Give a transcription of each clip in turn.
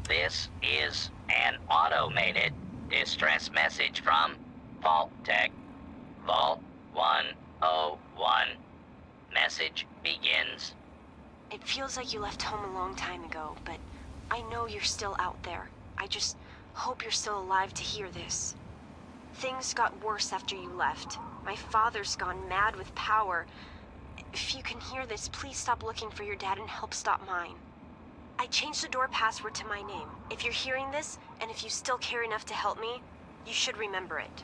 This is an automated distress message from Vault Tech. Vault 101. Message begins. It feels like you left home a long time ago, but I know you're still out there. I just hope you're still alive to hear this. Things got worse after you left. My father's gone mad with power. If you can hear this, please stop looking for your dad and help stop mine. I changed the door password to my name. If you're hearing this, and if you still care enough to help me, you should remember it.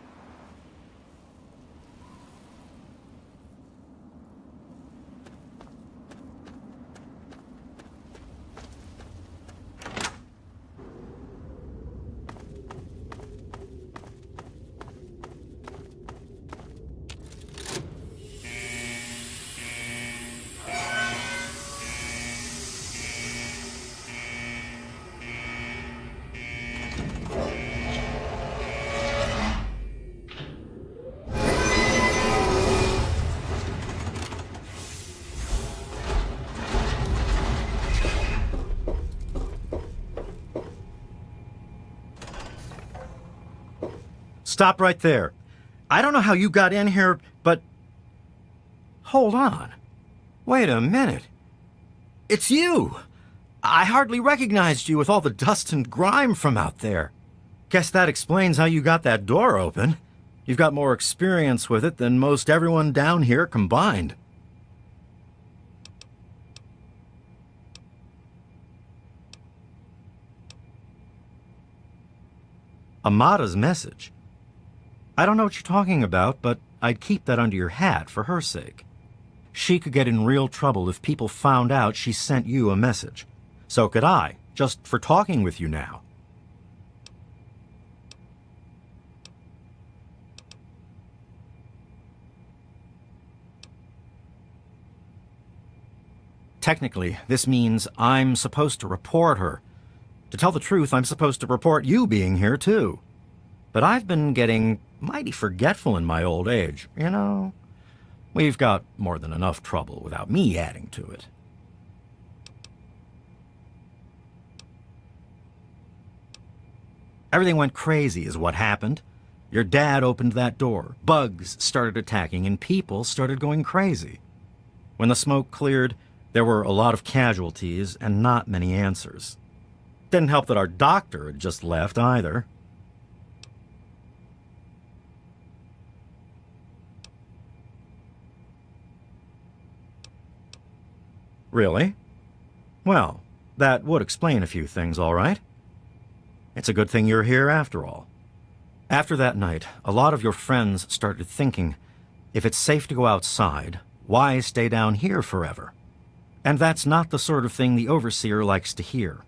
Stop right there. I don't know how you got in here, but... Hold on. Wait a minute. It's you! I hardly recognized you with all the dust and grime from out there. Guess that explains how you got that door open. You've got more experience with it than most everyone down here combined. Amada's message. I don't know what you're talking about, but I'd keep that under your hat for her sake. She could get in real trouble if people found out she sent you a message. So could I, just for talking with you now. Technically, this means I'm supposed to report her. To tell the truth, I'm supposed to report you being here, too. But I've been getting mighty forgetful in my old age, you know? We've got more than enough trouble without me adding to it. Everything went crazy is what happened. Your dad opened that door, bugs started attacking, and people started going crazy. When the smoke cleared, there were a lot of casualties and not many answers. Didn't help that our doctor had just left either. Really? Well, that would explain a few things, all right. It's a good thing you're here after all. After that night, a lot of your friends started thinking, if it's safe to go outside, why stay down here forever? And that's not the sort of thing the Overseer likes to hear.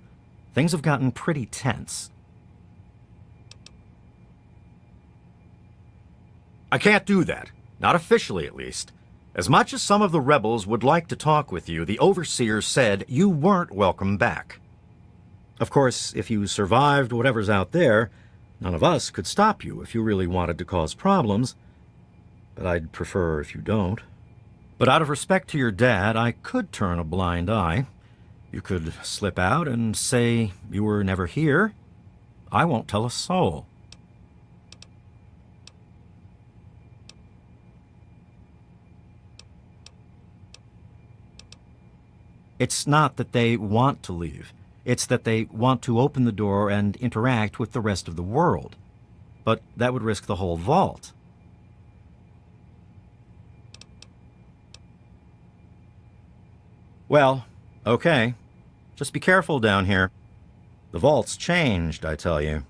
Things have gotten pretty tense. I can't do that. Not officially, at least. As much as some of the rebels would like to talk with you, the Overseer said you weren't welcome back. Of course, if you survived whatever's out there, none of us could stop you if you really wanted to cause problems. But I'd prefer if you don't. But out of respect to your dad, I could turn a blind eye. You could slip out and say you were never here. I won't tell a soul. It's not that they want to leave. It's that they want to open the door and interact with the rest of the world. But that would risk the whole vault. Well, okay. Just be careful down here. The vault's changed, I tell you.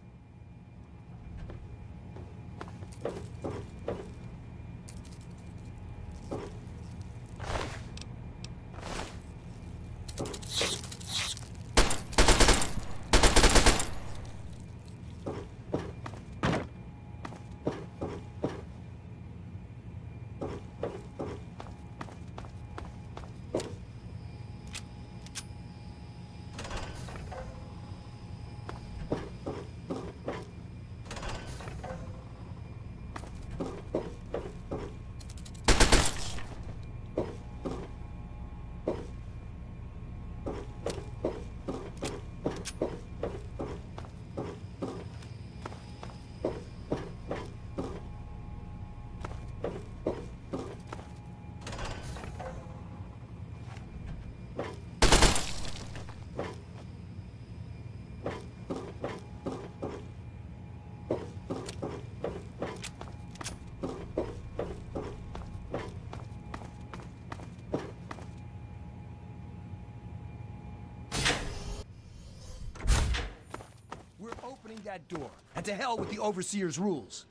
that door, and to hell with the Overseer's rules.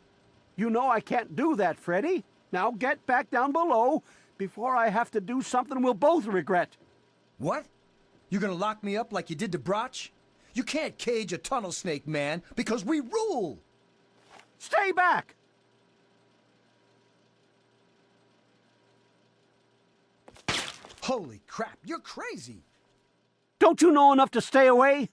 You know I can't do that, Freddy. Now get back down below before I have to do something we'll both regret. What? You're gonna lock me up like you did to Brotch? You can't cage a tunnel snake, man, because we rule! Stay back! Holy crap, you're crazy! Don't you know enough to stay away?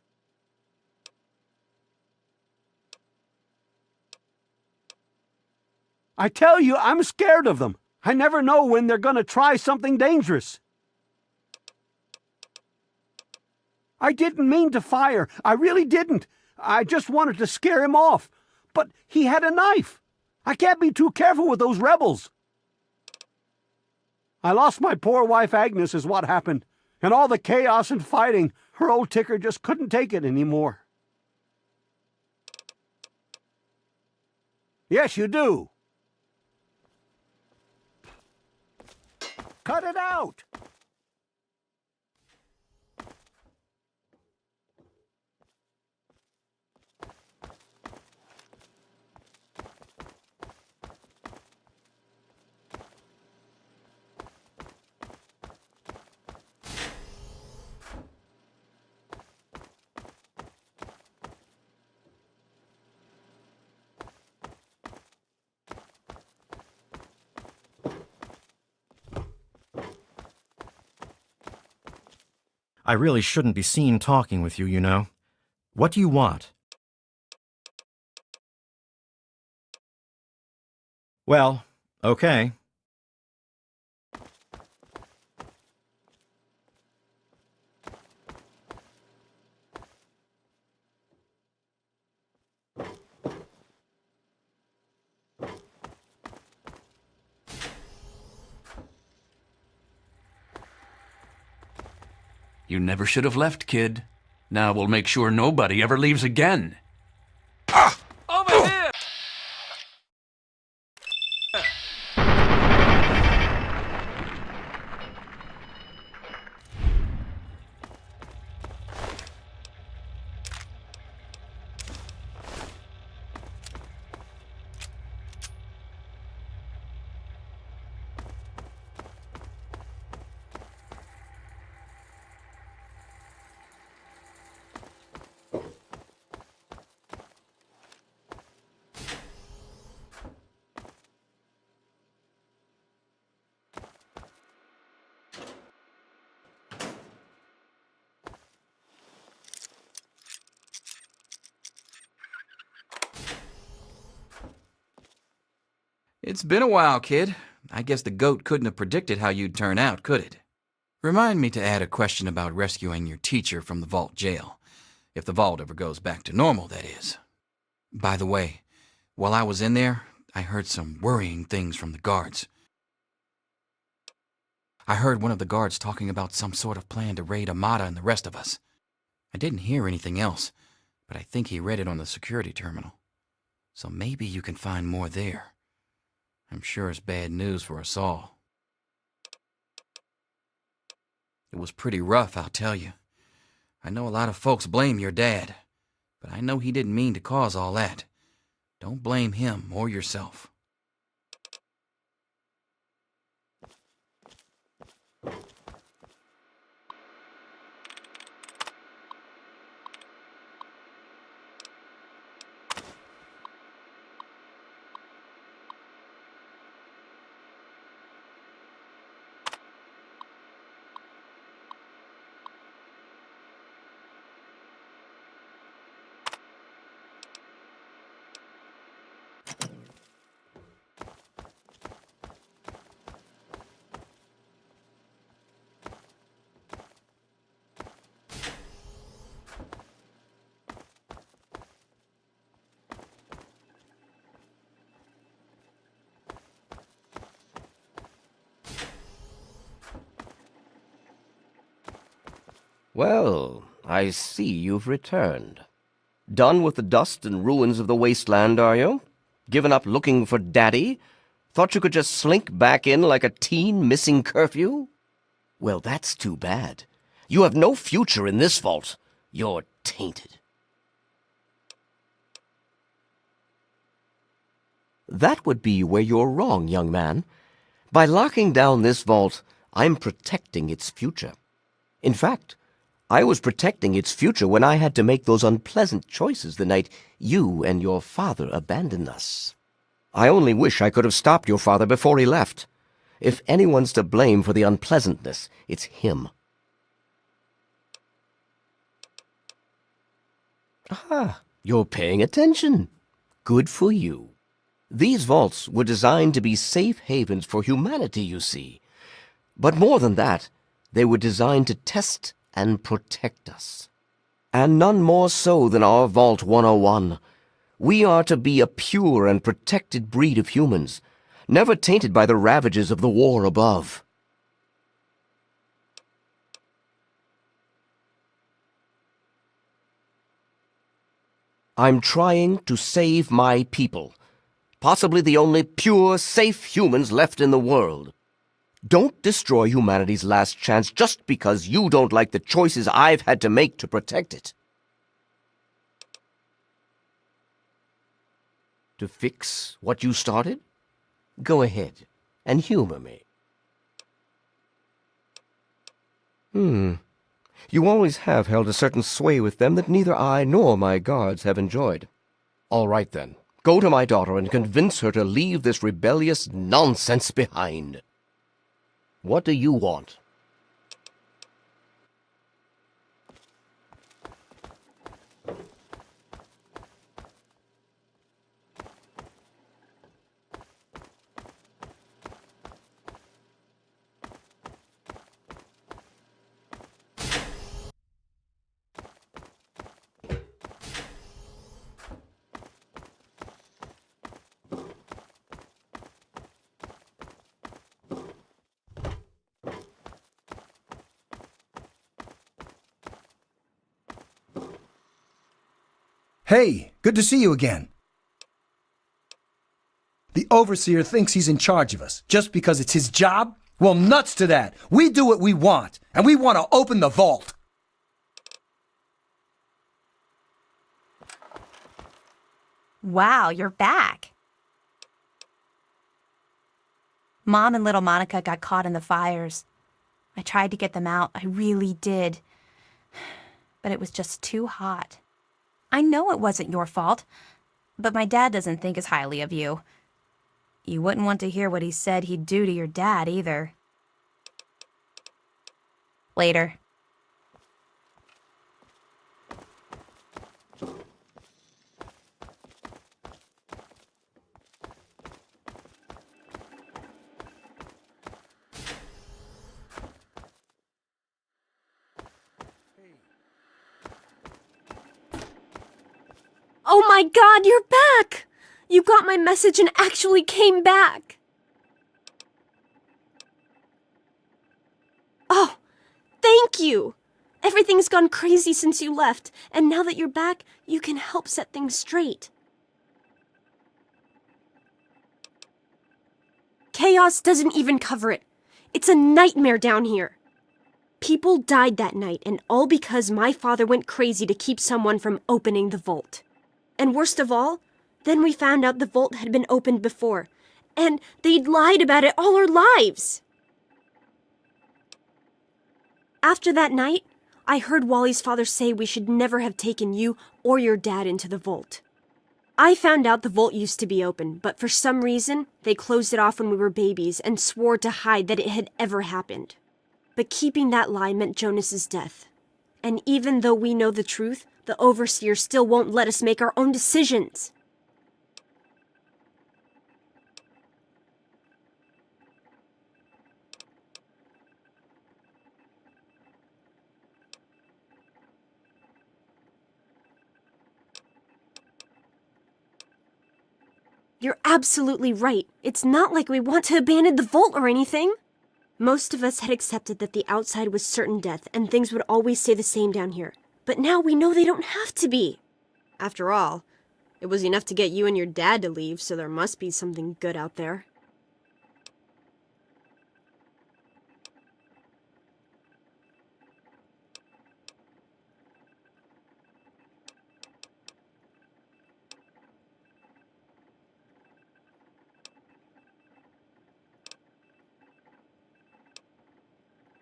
I tell you, I'm scared of them. I never know when they're gonna try something dangerous. I didn't mean to fire. I really didn't. I just wanted to scare him off. But he had a knife. I can't be too careful with those rebels. I lost my poor wife Agnes is what happened. And all the chaos and fighting, her old ticker just couldn't take it anymore. Yes, you do. Cut it out! I really shouldn't be seen talking with you, you know. What do you want? Well, okay. You never should have left, kid. Now we'll make sure nobody ever leaves again. Over here! It's been a while, kid. I guess the goat couldn't have predicted how you'd turn out, could it? Remind me to add a question about rescuing your teacher from the vault jail. If the vault ever goes back to normal, that is. By the way, while I was in there, I heard some worrying things from the guards. I heard one of the guards talking about some sort of plan to raid Amata and the rest of us. I didn't hear anything else, but I think he read it on the security terminal. So maybe you can find more there. I'm sure it's bad news for us all. It was pretty rough, I'll tell you. I know a lot of folks blame your dad, but I know he didn't mean to cause all that. Don't blame him or yourself. Well, I see you've returned. Done with the dust and ruins of the wasteland, are you? Given up looking for Daddy? Thought you could just slink back in like a teen missing curfew? Well, that's too bad. You have no future in this vault. You're tainted. That would be where you're wrong, young man. By locking down this vault, I'm protecting its future. In fact, I was protecting its future when I had to make those unpleasant choices the night you and your father abandoned us. I only wish I could have stopped your father before he left. If anyone's to blame for the unpleasantness, it's him. Ah, you're paying attention. Good for you. These vaults were designed to be safe havens for humanity, you see. But more than that, they were designed to test and protect us. And none more so than our Vault 101. We are to be a pure and protected breed of humans, never tainted by the ravages of the war above. I'm trying to save my people, possibly the only pure, safe humans left in the world. Don't destroy humanity's last chance just because you don't like the choices I've had to make to protect it. To fix what you started? Go ahead and humor me. You always have held a certain sway with them that neither I nor my guards have enjoyed. All right, then. Go to my daughter and convince her to leave this rebellious nonsense behind. What do you want? Hey, good to see you again. The Overseer thinks he's in charge of us just because it's his job? Well, nuts to that. We do what we want, and we want to open the vault. Wow, you're back. Mom and little Monica got caught in the fires. I tried to get them out, I really did. But it was just too hot. I know it wasn't your fault, but my dad doesn't think as highly of you. You wouldn't want to hear what he said he'd do to your dad, either. Later. Oh my God, you're back! You got my message and actually came back! Oh, thank you! Everything's gone crazy since you left, and now that you're back, you can help set things straight. Chaos doesn't even cover it. It's a nightmare down here. People died that night, and all because my father went crazy to keep someone from opening the vault. And worst of all, then we found out the vault had been opened before, and they'd lied about it all our lives. After that night, I heard Wally's father say we should never have taken you or your dad into the vault. I found out the vault used to be open, but for some reason, they closed it off when we were babies and swore to hide that it had ever happened. But keeping that lie meant Jonas's death. And even though we know the truth, the Overseer still won't let us make our own decisions. You're absolutely right. It's not like we want to abandon the vault or anything. Most of us had accepted that the outside was certain death and things would always stay the same down here. But now we know they don't have to be. After all, it was enough to get you and your dad to leave, so there must be something good out there.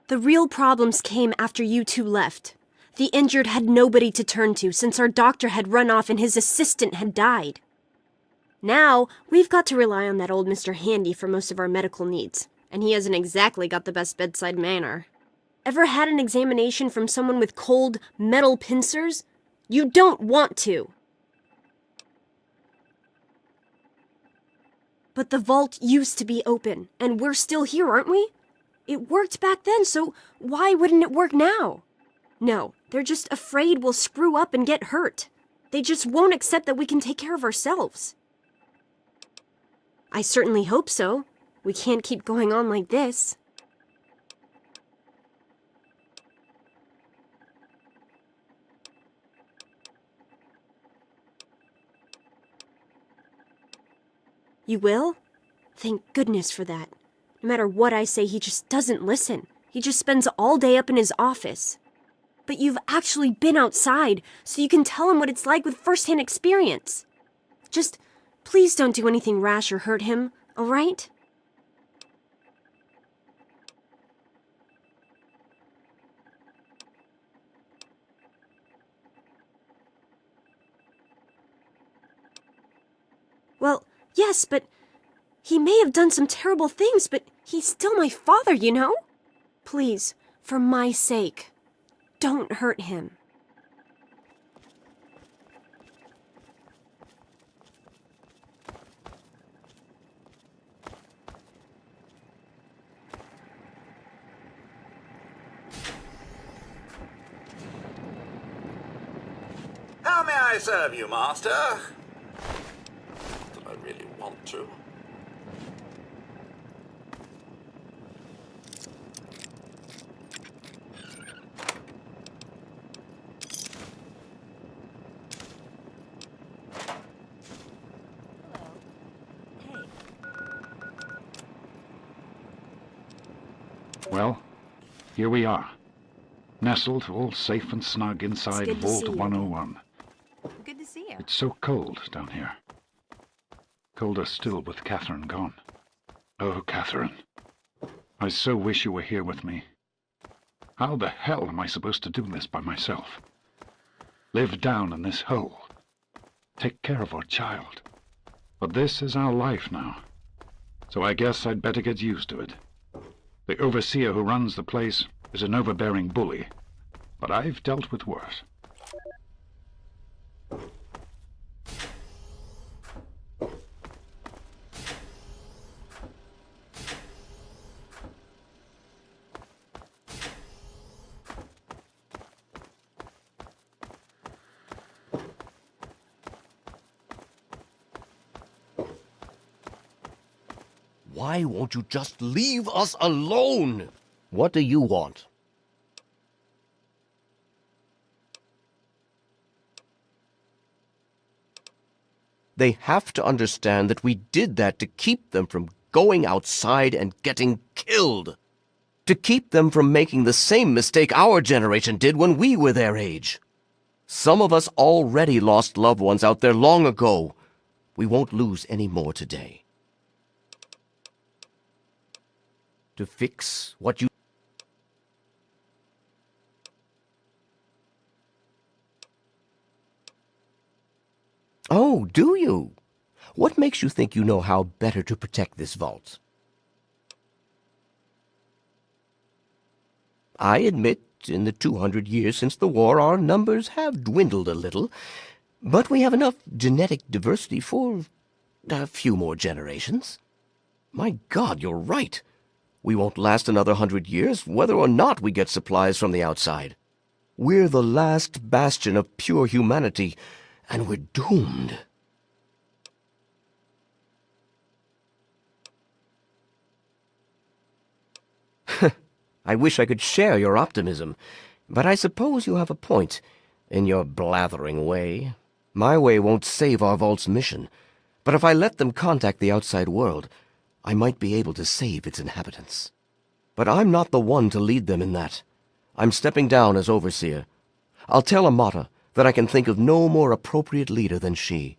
The real problems came after you two left. The injured had nobody to turn to since our doctor had run off and his assistant had died. Now, we've got to rely on that old Mr. Handy for most of our medical needs, and he hasn't exactly got the best bedside manner. Ever had an examination from someone with cold, metal pincers? You don't want to! But the vault used to be open, and we're still here, aren't we? It worked back then, so why wouldn't it work now? No, they're just afraid we'll screw up and get hurt. They just won't accept that we can take care of ourselves. I certainly hope so. We can't keep going on like this. You will? Thank goodness for that. No matter what I say, he just doesn't listen. He just spends all day up in his office. But you've actually been outside, so you can tell him what it's like with first-hand experience. Just, please don't do anything rash or hurt him, all right? Well, yes, but he may have done some terrible things, but he's still my father, you know? Please, for my sake, don't hurt him. How may I serve you, master? Not that I really want to. Well, here we are. Nestled all safe and snug inside Vault 101. Good to see you. It's so cold down here. Colder still with Catherine gone. Oh, Catherine. I so wish you were here with me. How the hell am I supposed to do this by myself? Live down in this hole. Take care of our child. But this is our life now. So I guess I'd better get used to it. The overseer who runs the place is an overbearing bully, but I've dealt with worse. Why won't you just leave us alone? What do you want? They have to understand that we did that to keep them from going outside and getting killed. To keep them from making the same mistake our generation did when we were their age. Some of us already lost loved ones out there long ago. We won't lose any more today. To fix what you... Oh, do you? What makes you think you know how better to protect this vault? I admit, in the 200 years since the war, our numbers have dwindled a little, but we have enough genetic diversity for a few more generations. My God, you're right. We won't last another 100 years, whether or not we get supplies from the outside. We're the last bastion of pure humanity, and we're doomed. I wish I could share your optimism, but I suppose you have a point, in your blathering way. My way won't save our vault's mission, but if I let them contact the outside world, I might be able to save its inhabitants. But I'm not the one to lead them in that. I'm stepping down as overseer. I'll tell Amata that I can think of no more appropriate leader than she.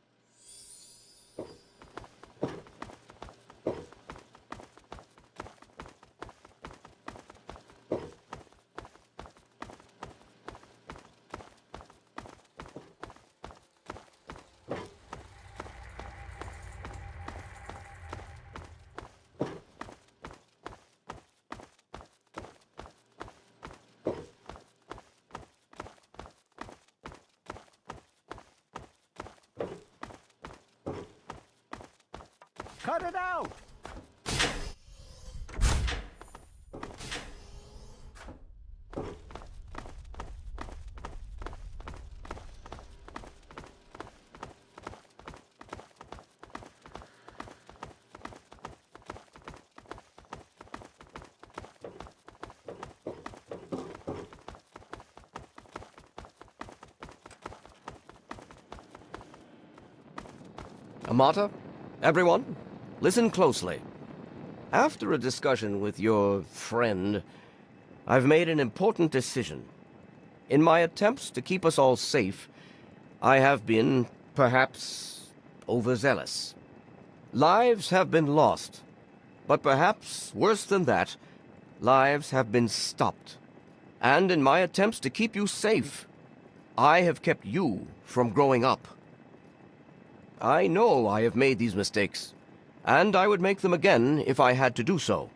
Cut it out! Amata, everyone, listen closely. After a discussion with your friend, I've made an important decision. In my attempts to keep us all safe, I have been, perhaps, overzealous. Lives have been lost, but perhaps worse than that, lives have been stopped. And in my attempts to keep you safe, I have kept you from growing up. I know I have made these mistakes, and I would make them again if I had to do so.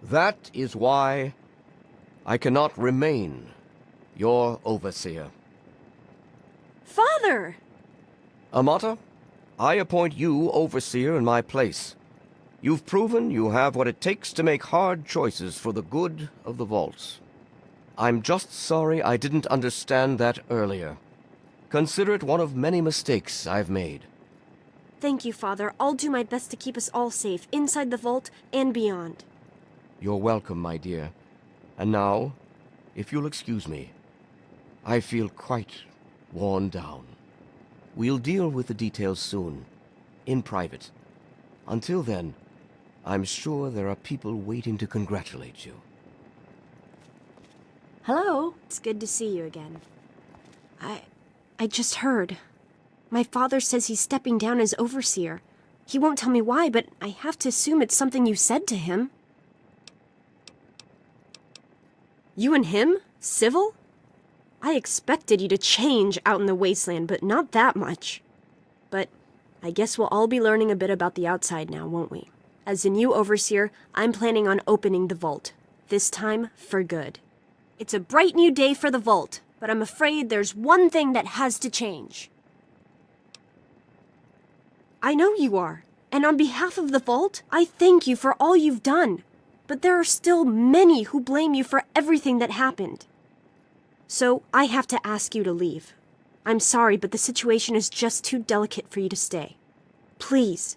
That is why I cannot remain your overseer. Father! Amata, I appoint you overseer in my place. You've proven you have what it takes to make hard choices for the good of the vaults. I'm just sorry I didn't understand that earlier. Consider it one of many mistakes I've made. Thank you, Father. I'll do my best to keep us all safe, inside the vault and beyond. You're welcome, my dear. And now, if you'll excuse me, I feel quite worn down. We'll deal with the details soon, in private. Until then, I'm sure there are people waiting to congratulate you. Hello. It's good to see you again. I just heard. My father says he's stepping down as overseer. He won't tell me why, but I have to assume it's something you said to him. You and him? Civil? I expected you to change out in the wasteland, but not that much. But I guess we'll all be learning a bit about the outside now, won't we? As the new overseer, I'm planning on opening the vault. This time, for good. It's a bright new day for the vault, but I'm afraid there's one thing that has to change. I know you are, and on behalf of the vault, I thank you for all you've done. But there are still many who blame you for everything that happened. So I have to ask you to leave. I'm sorry, but the situation is just too delicate for you to stay. Please,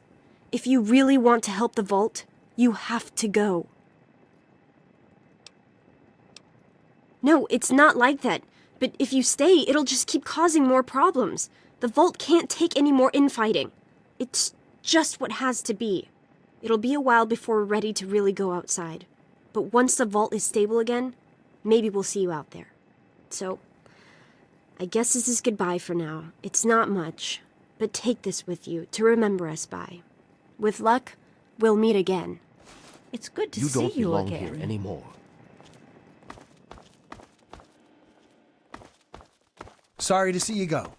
if you really want to help the vault, you have to go. No, it's not like that. But if you stay, it'll just keep causing more problems. The vault can't take any more infighting. It's just what has to be. It'll be a while before we're ready to really go outside. But once the vault is stable again, maybe we'll see you out there. So, I guess this is goodbye for now. It's not much, but take this with you to remember us by. With luck, we'll meet again. It's good to You see don't you belong again. here anymore. Sorry to see you go.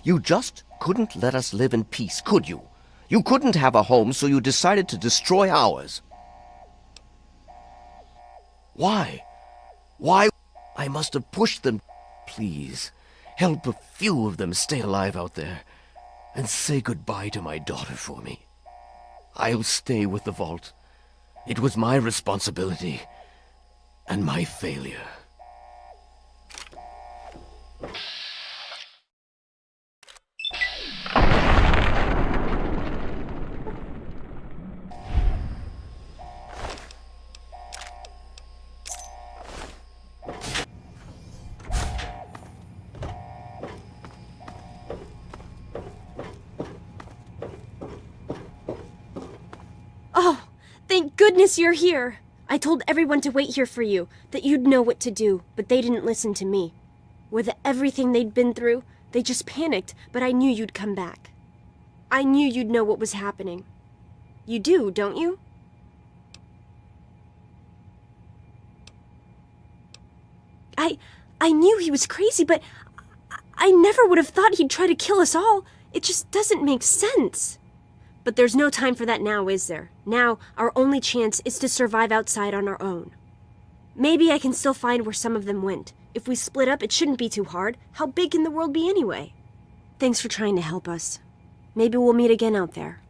You just couldn't let us live in peace, could you? You couldn't have a home, so you decided to destroy ours. Why? Why? I must have pushed them. Please, help a few of them stay alive out there, and say goodbye to my daughter for me. I'll stay with the vault. It was my responsibility and my failure. Oh, thank goodness you're here. I told everyone to wait here for you, that you'd know what to do, but they didn't listen to me. With everything they'd been through, they just panicked, but I knew you'd come back. I knew you'd know what was happening. You do, don't you? I knew he was crazy, but I never would have thought he'd try to kill us all. It just doesn't make sense. But there's no time for that now, is there? Now, our only chance is to survive outside on our own. Maybe I can still find where some of them went. If we split up, it shouldn't be too hard. How big can the world be anyway? Thanks for trying to help us. Maybe we'll meet again out there.